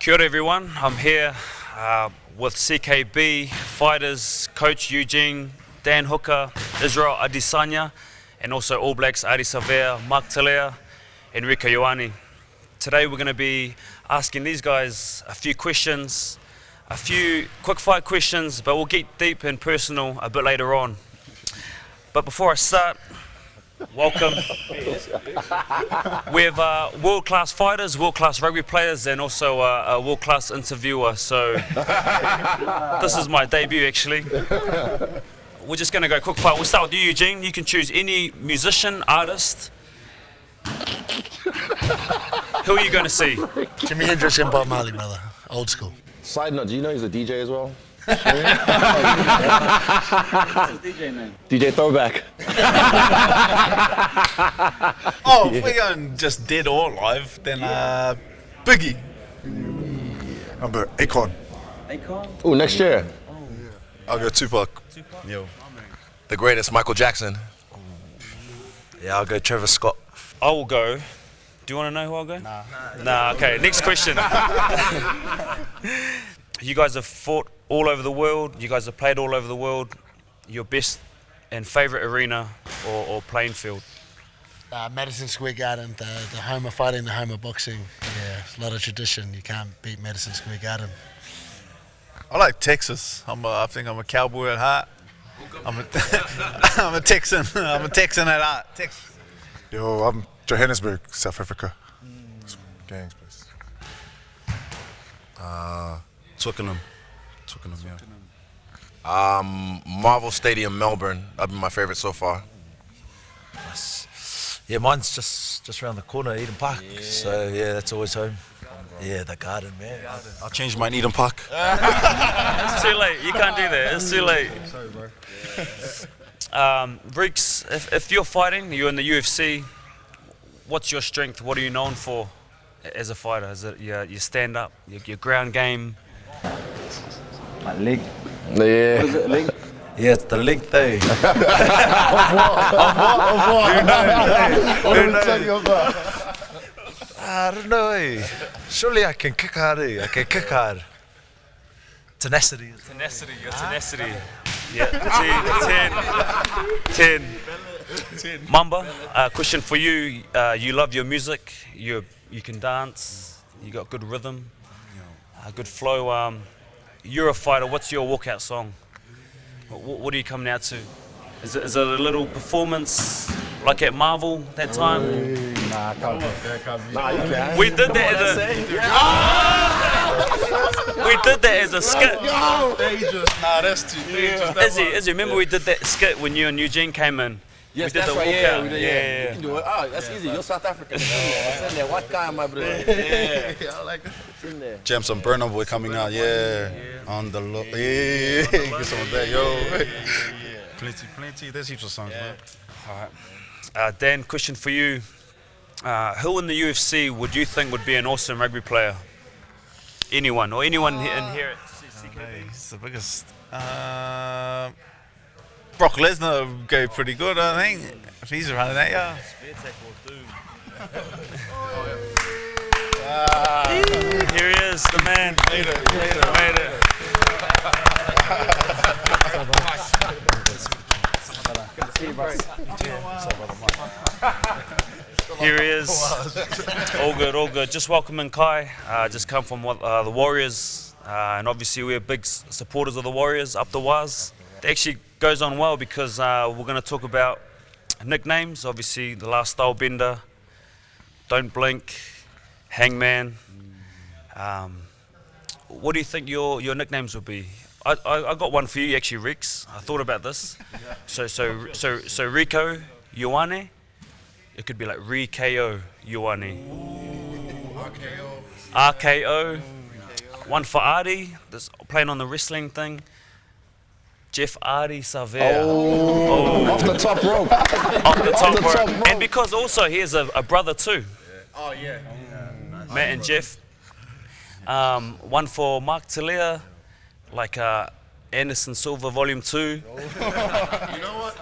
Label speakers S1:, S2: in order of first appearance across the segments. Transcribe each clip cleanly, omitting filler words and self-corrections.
S1: Kia ora everyone, I'm here with CKB fighters, Coach Eugene, Dan Hooker, Israel Adesanya, and also All Blacks Adi Savea, Mark Telea, and Rieko Ioane. Today we're going to be asking these guys a few questions, a few quick fire questions, but we'll get deep and personal a bit later on. But before I start, welcome. We have world-class fighters, world-class rugby players, and also a world-class interviewer. So this is my debut, actually. We're just going to go quick fire. We'll start with you, Eugene. You can choose any musician, artist. Who are you going to see?
S2: Jimi Hendrix and Bob Marley, brother. Old school.
S3: Side note, do you know he's a DJ as well?
S4: What's his DJ name?
S3: DJ Throwback.
S5: Oh, if we're going just dead or alive, then Biggie.
S6: I'll go Akon.
S4: Akon?
S3: Ooh, next year.
S6: I'll go Tupac.
S5: Yo.
S7: The greatest, Michael Jackson. Yeah, I'll go Trevor Scott.
S1: I will go. Do you want to know who I'll go? Nah, okay. Next question. You guys have fought all over the world. You guys have played all over the world. Your best and favourite arena or playing field?
S2: Madison Square Garden, the home of fighting, the home of boxing. Yeah, it's a lot of tradition. You can't beat Madison Square Garden.
S5: I like Texas. I think I'm a cowboy at heart. I'm a Texan. I'm a Texan at heart. Texas.
S6: Yo, I'm Johannesburg, South Africa. Gangs place.
S7: Twickenham, yeah. Marvel Stadium, Melbourne. That'd be my favourite so far.
S8: Yeah, mine's just around the corner, Eden Park. Yeah. So yeah, that's always home. Yeah, the Garden, man.
S7: I'll change mine, Eden Park.
S1: It's too late. You can't do that. It's too late.
S6: Sorry, bro.
S1: Reeks, if you're fighting, you're in the UFC, what's your strength? What are you known for as a fighter? Is it your stand up, your ground game?
S4: My leg.
S3: Yeah.
S4: What is it, leg?
S8: Yeah, it's the link though. I don't know. Surely I can kick hard. I can kick hard. Tenacity.
S1: Tenacity, your tenacity. Yeah, 10. Mamba, question for you. You love your music. You can dance. You got good rhythm, good flow. You're a fighter. What's your walkout song? What are you coming out to? Is it a little performance like at Marvel that time?
S3: Nah, you can't.
S1: We did that as a skit.
S5: Dangerous. Nah, that's too dangerous.
S1: Izzy, remember we did that skit when you and Eugene came in?
S3: Yes,
S1: we did
S3: that's
S1: the
S3: right.
S1: walkout.
S3: We
S1: Yeah.
S3: You can do it. Oh, that's easy. You're South African. It's in there. What guy, my brother?
S5: Yeah, I like it.
S3: It's in there.
S6: Jam some Burna Boy coming out, yeah. On the low, yeah. Get some of that, yo. Plenty. There's heaps of songs, man.
S1: All right. Dan, question for you. Who in the UFC would you think would be an awesome rugby player? Anyone in here at CKB?
S5: He's the biggest. Brock Lesnar would go pretty good, I think, if he's running that, yeah.
S1: Here he is, the man. Made it. Here he is. All good. Just welcoming Kai. Just come from the Warriors, and obviously we're big supporters of the Warriors up the Waz. It actually goes on well because we're going to talk about nicknames. Obviously, the last style bender, Don't Blink, Hangman. What do you think your nicknames would be? I got one for you actually, Rex. I thought about this. So Rieko Ioane. It could be like RKO Ioane. RKO. One for Adi, that's playing on the wrestling thing. Jeff Adi Savea.
S3: Off the top rope.
S1: Off the top rope. And because also he has a brother too.
S5: Oh, yeah.
S1: Matt and Jeff. One for Mark Telea, like Anderson Silva Volume 2.
S5: You know what?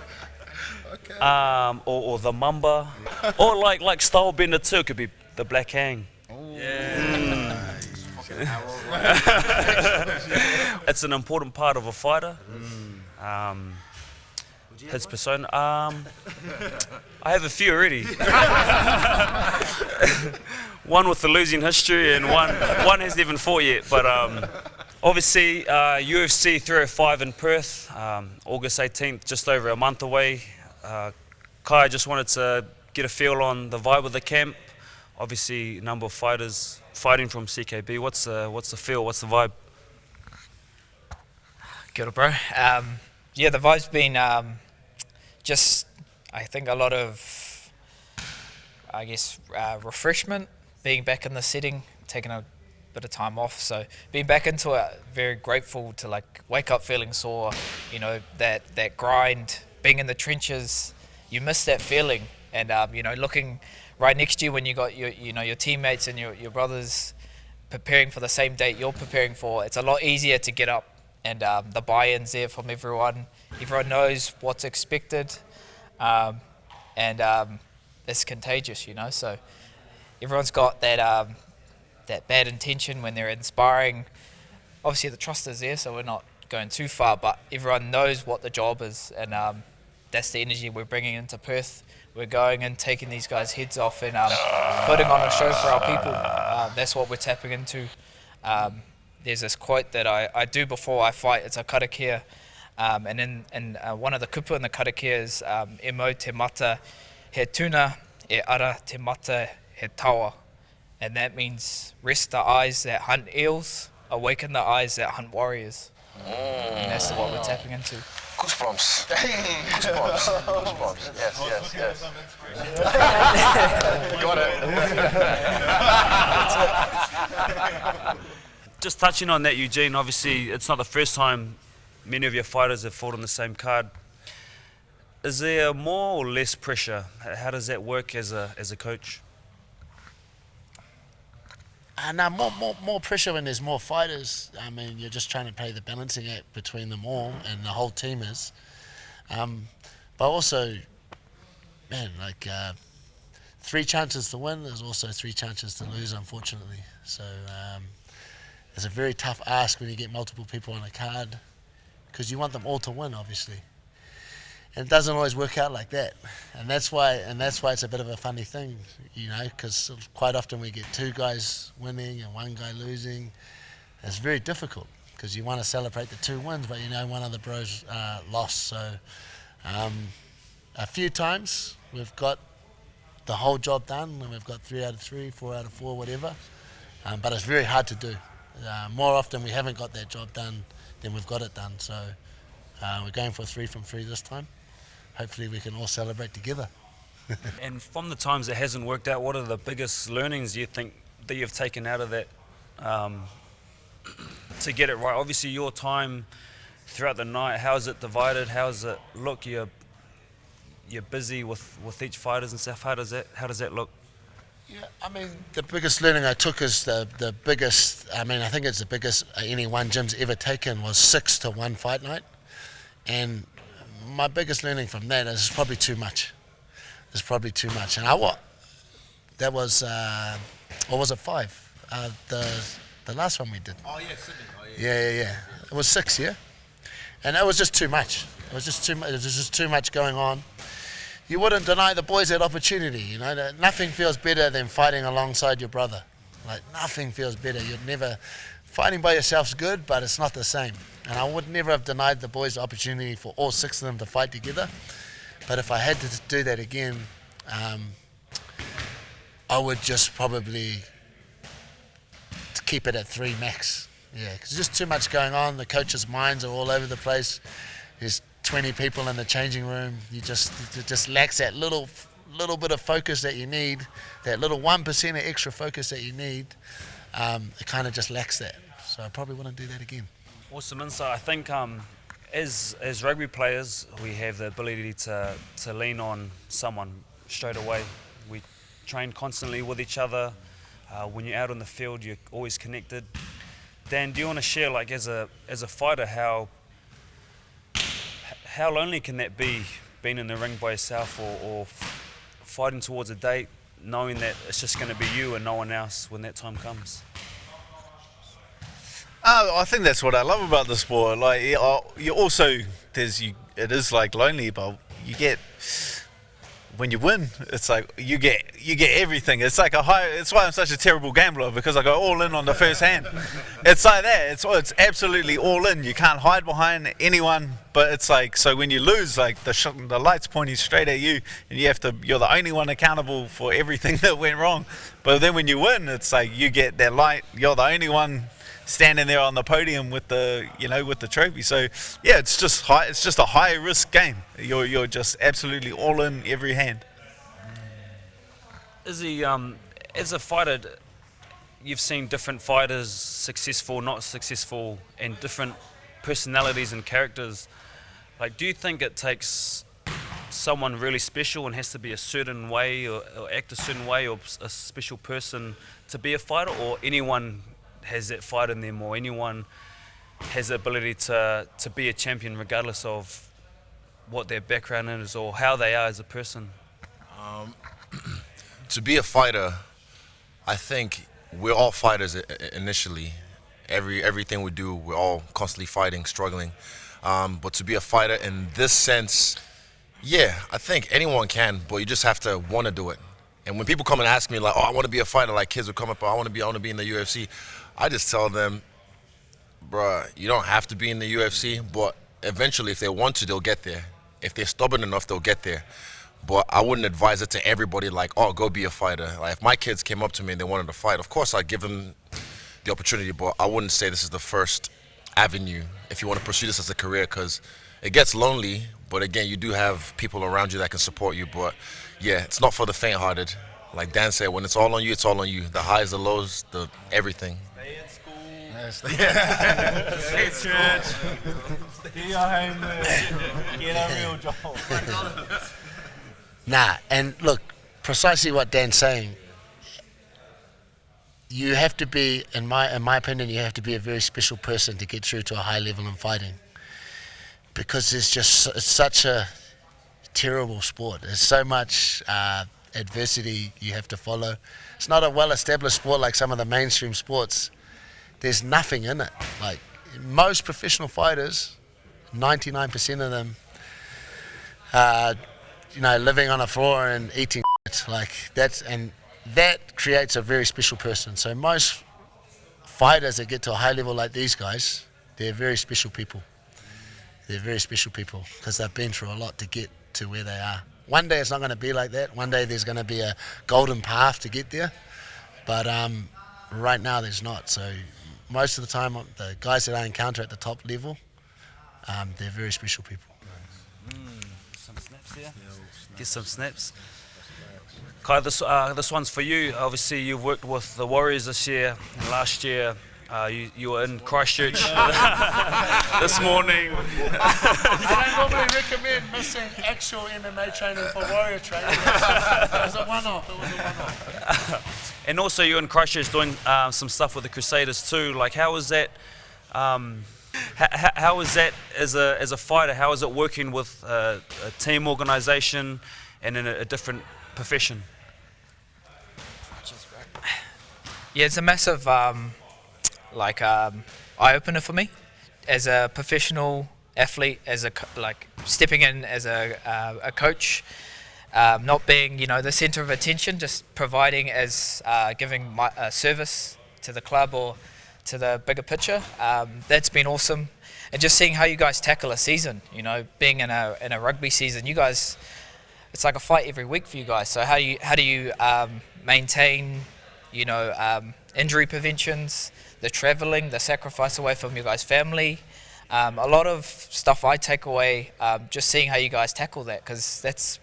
S5: Okay.
S1: Or the Mamba. Or like Stylebender 2, it could be the Black Hang. It's an important part of a fighter. His persona. I have a few already. One with the losing history, and one hasn't even fought yet. But obviously, UFC 305 in Perth, August 18th, just over a month away. Kai, I just wanted to get a feel on the vibe of the camp. Obviously, a number of fighters fighting from CKB. What's the feel? What's the vibe?
S9: Kia ora, bro. Yeah, the vibe's been just, I think, a lot of, I guess, refreshment, being back in the setting, taking a bit of time off. So being back into it, very grateful to like wake up feeling sore, you know, that grind, being in the trenches, you miss that feeling. And, you know, looking right next to you when you got your teammates and your brothers preparing for the same date you're preparing for, it's a lot easier to get up. And the buy-in's there from everyone. Everyone knows what's expected, and it's contagious, you know. So everyone's got that that bad intention when they're inspiring. Obviously, the trust is there, so we're not going too far. But everyone knows what the job is, and that's the energy we're bringing into Perth. We're going and taking these guys' heads off and putting on a show for our people. That's what we're tapping into. There's this quote that I do before I fight. It's a karakia, and in one of the kupu in the karakia is e mau te mata he tuna, e ara te mata he tawa, and that means rest the eyes that hunt eels, awaken the eyes that hunt warriors. And that's what we're tapping into.
S7: Goosebumps. Goosebumps. Goosebumps. Yes. Got it.
S1: Just touching on that, Eugene, obviously it's not the first time many of your fighters have fought on the same card. Is there more or less pressure? How does that work as a coach?
S2: No, more pressure when there's more fighters. I mean, you're just trying to play the balancing act between them all, and the whole team is. But also, man, like 3 chances to win, there's also 3 chances to lose, unfortunately. So it's a very tough ask when you get multiple people on a card, because you want them all to win, obviously. And it doesn't always work out like that, and that's why it's a bit of a funny thing, you know, because quite often we get 2 guys winning and 1 guy losing. It's very difficult because you want to celebrate the 2 wins, but you know one of the bros lost. So a few times we've got the whole job done, and we've got 3 out of 3, 4 out of 4, whatever. But it's very hard to do. More often we haven't got that job done than we've got it done. So we're going for 3 from 3 this time. Hopefully we can all celebrate together.
S1: And from the times it hasn't worked out, what are the biggest learnings you think that you've taken out of that to get it right? Obviously your time throughout the night, how is it divided? How does it look? You're busy with each fighters and stuff. How does that look?
S2: Yeah, I mean, the biggest learning I took is the biggest, I mean, I think it's the biggest any one gym's ever taken, was 6 to 1 fight night. And my biggest learning from that is it's probably too much. It's probably too much. And that was, or was it 5? The last one we did.
S3: Oh yeah, Sydney. Oh,
S2: Yeah. It was 6, yeah? And that was just too much. It was just too much going on. You wouldn't deny the boys that opportunity, you know. That nothing feels better than fighting alongside your brother. Like, nothing feels better. You'd never, fighting by yourself's good, but it's not the same. And I would never have denied the boys the opportunity for all 6 of them to fight together. But if I had to do that again, I would just probably keep it at 3 max. Yeah, because there's just too much going on. The coaches' minds are all over the place. There's 20 people in the changing room. It just lacks that little bit of focus that you need, that little 1% of extra focus that you need. It kind of just lacks that. So I probably wouldn't do that again.
S1: Awesome insight. I think as rugby players, we have the ability to lean on someone straight away. We train constantly with each other. When you're out on the field, you're always connected. Dan, do you want to share, like, as a fighter, how lonely can that be, being in the ring by yourself, or fighting towards a date, knowing that it's just going to be you and no one else when that time comes?
S5: I think that's what I love about the sport. Like, you also it is like lonely, but you get when you win, it's like you get everything. It's like a high. It's why I'm such a terrible gambler, because I go all in on the first hand. It's like that. It's absolutely all in. You can't hide behind anyone. But it's like, so when you lose, like the light's pointing straight at you, and you're the only one accountable for everything that went wrong. But then when you win, it's like you get that light. You're the only one standing there on the podium with the trophy. So yeah, it's just a high risk game. You're just absolutely all in every hand.
S1: Izzy, as a fighter, you've seen different fighters, successful, not successful, and different personalities and characters. Like, do you think it takes someone really special and has to be a certain way or act a certain way, or a special person to be a fighter, or anyone has that fight in them, or anyone has the ability to be a champion regardless of what their background is or how they are as a person?
S7: To be a fighter, I think we're all fighters initially. Everything we do, we're all constantly fighting, struggling. But to be a fighter in this sense, yeah, I think anyone can, but you just have to want to do it. And when people come and ask me, like, oh, I want to be a fighter, like kids will come up, I want to be in the UFC, I just tell them, bruh, you don't have to be in the UFC, but eventually if they want to, they'll get there. If they're stubborn enough, they'll get there. But I wouldn't advise it to everybody, like, oh, go be a fighter. Like, if my kids came up to me and they wanted to fight, of course I'd give them the opportunity, but I wouldn't say this is the first avenue if you want to pursue this as a career, because it gets lonely, but again, you do have people around you that can support you. But yeah, it's not for the faint-hearted. Like Dan said, when it's all on you, it's all on you. The highs, the lows, the everything.
S5: Stay in school.
S7: Stay
S5: at church. Stay at home. Get a real job.
S2: Nah, and look, precisely what Dan's saying. You have to be, in my opinion, you have to be a very special person to get through to a high level in fighting, because it's such a terrible sport. There's so much adversity you have to follow. It's not a well-established sport like some of the mainstream sports. There's nothing in it. Like most professional fighters, 99% of them, living on a floor and eating shit. Like that creates a very special person. So most fighters that get to a high level like these guys, they're very special people. They're very special people because they've been through a lot to get to where they are. One day it's not going to be like that. One day there's going to be a golden path to get there. But right now there's not. So most of the time, the guys that I encounter at the top level, they're very special people.
S1: Some snaps here. Get some snaps. Kai, this one's for you. Obviously, you've worked with the Warriors this year, and last year you were in Christchurch this morning.
S2: I don't normally recommend missing actual MMA training for Warrior training. It was a one-off.
S1: And also, you're in Christchurch doing some stuff with the Crusaders too. Like, how was that? How was that as a fighter? How is it working with a team organisation and in a different profession?
S9: Yeah, it's a massive eye-opener for me as a professional athlete, as stepping in as a coach, not being the center of attention, just providing as giving my service to the club or to the bigger picture. That's been awesome, and just seeing how you guys tackle a season. Being in a rugby season, you guys, it's like a fight every week for you guys. So how do you maintain injury preventions, the traveling, the sacrifice away from your guys' family? A lot of stuff I take away, just seeing how you guys tackle that, because that's,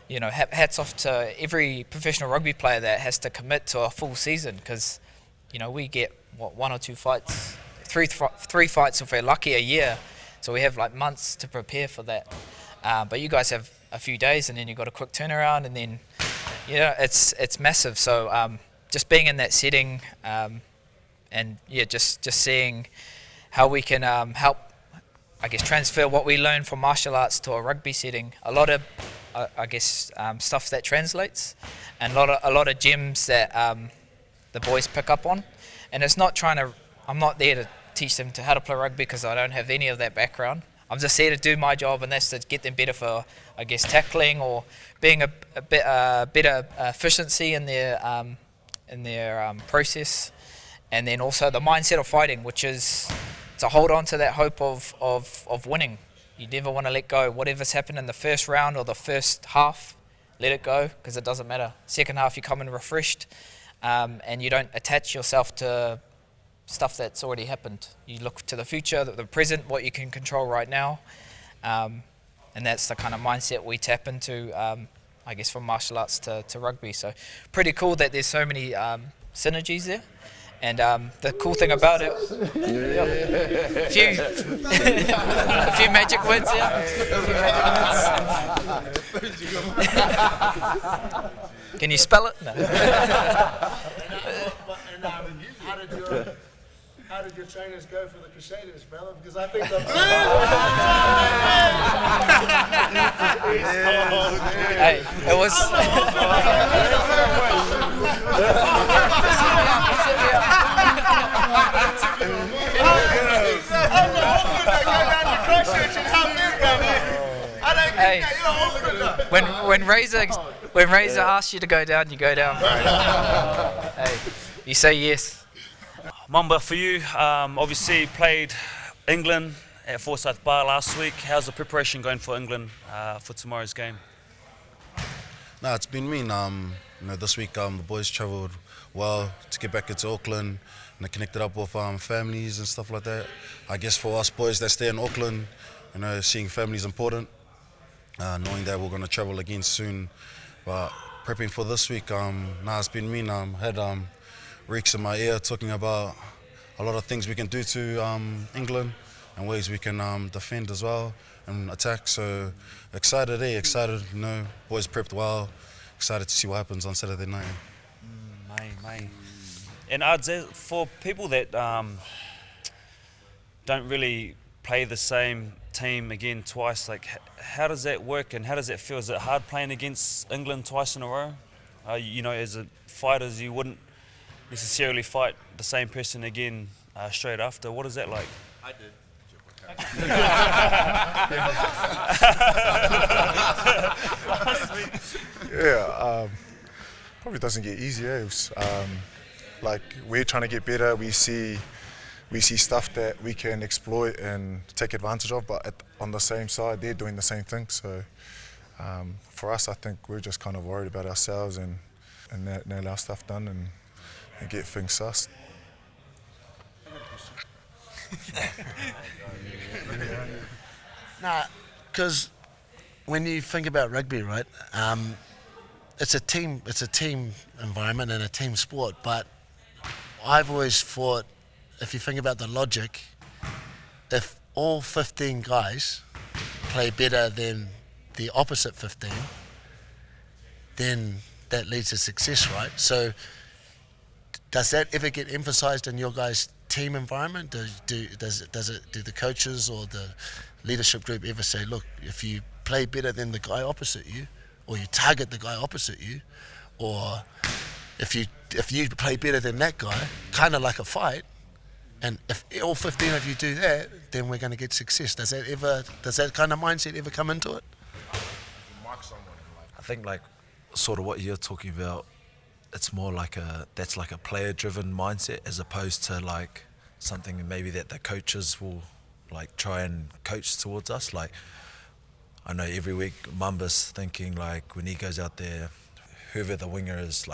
S9: hats off to every professional rugby player that has to commit to a full season, because, we get, one or two fights, three fights if we're lucky a year, so we have like months to prepare for that. But you guys have a few days, and then you've got a quick turnaround, and then, it's massive. So just being in that setting, and just seeing how we can help, I guess, transfer what we learn from martial arts to a rugby setting. A lot of, stuff that translates, and a lot of gems that the boys pick up on. And it's not I'm not there teach them to how to play rugby because I don't have any of that background. I'm just here to do my job, and that's to get them better for, I guess, tackling or being a bit better efficiency in their process, and then also the mindset of fighting, which is to hold on to that hope of winning. You never want to let go. Whatever's happened in the first round or the first half, let it go because it doesn't matter. Second half, you come in refreshed, and you don't attach yourself to stuff that's already happened. You look to the future, the present, what you can control right now, and that's the kind of mindset we tap into, I guess, from martial arts to rugby. So pretty cool that there's so many synergies there. And the cool thing about it, a few magic words here. Can you spell it? No.
S10: How did your trainers go for the Crusaders, brother? Because I think
S9: Hey, it was. Hey, when Razor asks you to go down, you go down, bro. Hey, you say yes.
S1: Mamba, for you, obviously played England at Forsyth Bar last week. How's the preparation going for England for tomorrow's game?
S6: No, it's been mean. This week the boys travelled well to get back into Auckland and they connected up with families and stuff like that. I guess for us boys that stay in Auckland, seeing family is important. Knowing that we're going to travel again soon, but prepping for this week, it's been mean. Had Reeks in my ear talking about a lot of things we can do to England and ways we can defend as well and attack. So excited, boys prepped well. Excited to see what happens on Saturday night.
S1: Mate. And Ards, for people that don't really play the same team again twice, like how does that work and how does it feel? Is it hard playing against England twice in a row? As a fighters, you wouldn't necessarily fight the same person again straight after. What is that like?
S7: I did.
S10: probably doesn't get easier. Like we're trying to get better. We see stuff that we can exploit and take advantage of, but on the same side, they're doing the same thing. So for us, I think we're just kind of worried about ourselves and nail our stuff done and get things sussed.
S2: Because when you think about rugby, right, it's a team environment and a team sport. But I've always thought, if you think about the logic, if all 15 guys play better than the opposite 15, then that leads to success, right? So does that ever get emphasized in your guys' team environment? Do the coaches or the leadership group ever say, look, if you play better than the guy opposite you, or you target the guy opposite you, or if you play better than that guy, kind of like a fight, and if all 15 of you do that, then we're going to get success. Does that kind of mindset ever come into it?
S8: I think sort of what you're talking about, it's more that's like a player-driven mindset as opposed to something maybe that the coaches will try and coach towards us. I know every week Mamba's thinking when he goes out there, whoever the winger is,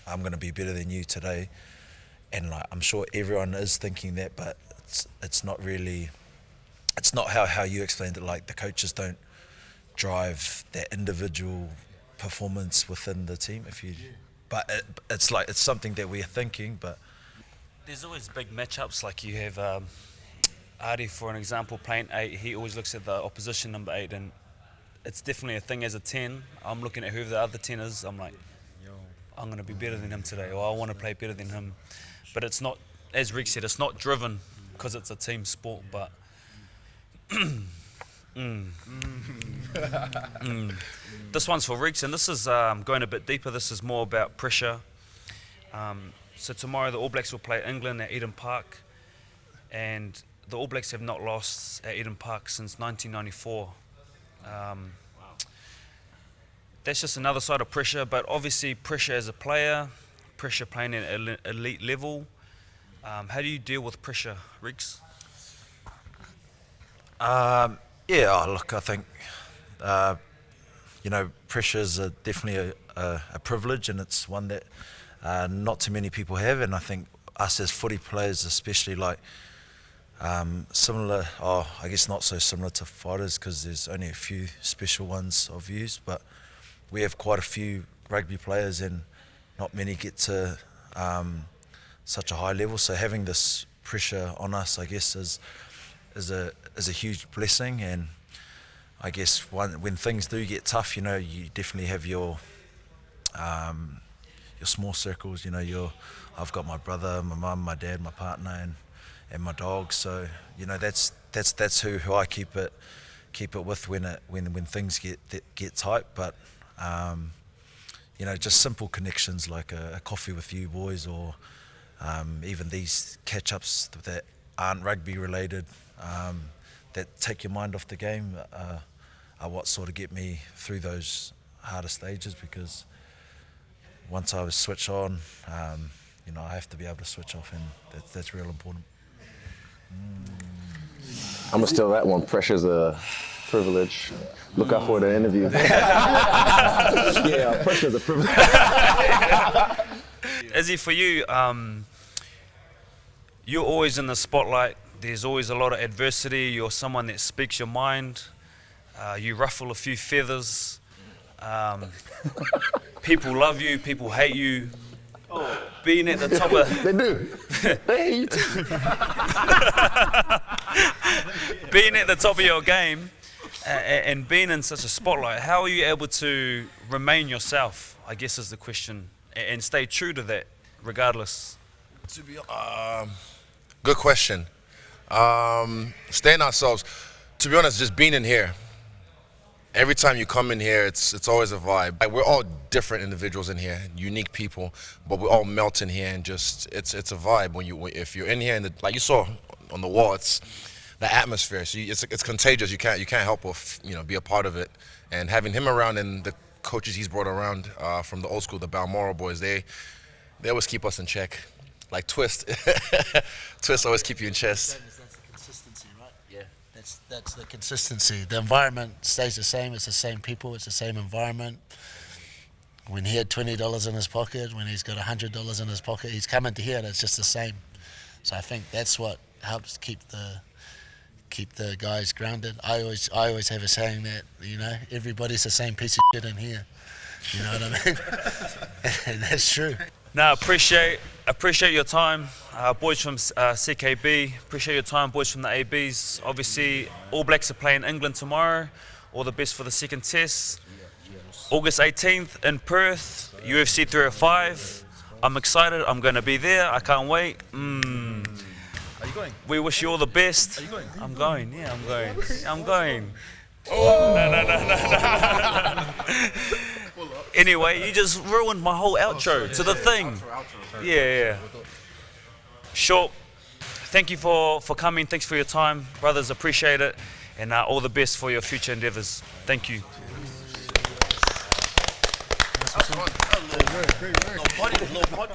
S8: I'm going to be better than you today. And I'm sure everyone is thinking that, but it's not really, it's not how you explained it. The coaches don't drive that individual performance within the team. But it's something that we're thinking. But
S1: there's always big matchups. You have Artie, for an example, playing 8. He always looks at the opposition number 8, and it's definitely a thing as a 10. I'm looking at whoever the other 10 is. I'm like, I'm going to be better than him today, or I want to play better than him. But it's not, as Rick said, it's not driven because it's a team sport. But this one's for Riggs, and this is going a bit deeper. This is more about pressure. So tomorrow the All Blacks will play England at Eden Park. and the All Blacks have not lost at Eden Park since 1994. That's just another side of pressure, but obviously pressure as a player, pressure playing at an elite level. How do you deal with pressure, Riggs?
S8: Look, I think, pressure is definitely a privilege, and it's one that not too many people have, and I think us as footy players especially, like, similar, I guess not so similar to fighters because there's only a few special ones I've used, but we have quite a few rugby players and not many get to such a high level, so having this pressure on us, I guess, is a huge blessing. And I guess when things do get tough, you definitely have your small circles. I've got my brother, my mum, my dad, my partner, and my dog. So that's who I keep it with when things get tight. But just simple connections like a coffee with you boys, or even these catch-ups that aren't rugby related, that take your mind off the game, are what sort of get me through those harder stages, because once I was switch on, I have to be able to switch off, and that's real important.
S3: I'm gonna steal that one. Pressure's a privilege. Look out for the interview. Yeah, pressure's a privilege.
S1: Izzy, for you, you're always in the spotlight. There's always a lot of adversity. You're someone that speaks your mind. You ruffle a few feathers. People love you. People hate you. Being at the top of
S3: They do. They hate you too.
S1: being at the top of your game and being in such a spotlight, how are you able to remain yourself, I guess is the question, and stay true to that regardless?
S7: Good question. Staying ourselves. To be honest, just being in here. Every time you come in here, it's always a vibe. Like, we're all different individuals in here, unique people, but we all melt in here, and just it's a vibe if you're in here, and like you saw on the wall, it's the atmosphere. So it's contagious. You can't help but be a part of it. And having him around, and the coaches he's brought around from the old school, the Balmoral boys, they always keep us in check. Like Twist, Twist always keep you in check.
S2: That's the consistency, right? Yeah. That's the consistency. The environment stays the same. It's the same people. It's the same environment. When he had $20 in his pocket, when he's got $100 in his pocket, he's coming to here and it's just the same. So I think that's what helps keep the guys grounded. I always have a saying that everybody's the same piece of shit in here. You know what I mean? And that's true.
S1: No, appreciate your time, boys from CKB. Appreciate your time, boys from the ABs. Obviously, All Blacks are playing England tomorrow. All the best for the second test. August 18th in Perth, UFC 305. I'm excited. I'm going to be there. I can't wait.
S8: Are you going?
S1: We wish you all the best.
S8: Are you going?
S1: I'm going. Yeah, I'm going. I'm going. Oh. No. Anyway, you just ruined my whole outro to the thing. Yeah. Sure. Thank you for coming. Thanks for your time. Brothers, appreciate it. And all the best for your future endeavors. Thank you.
S7: That was fun.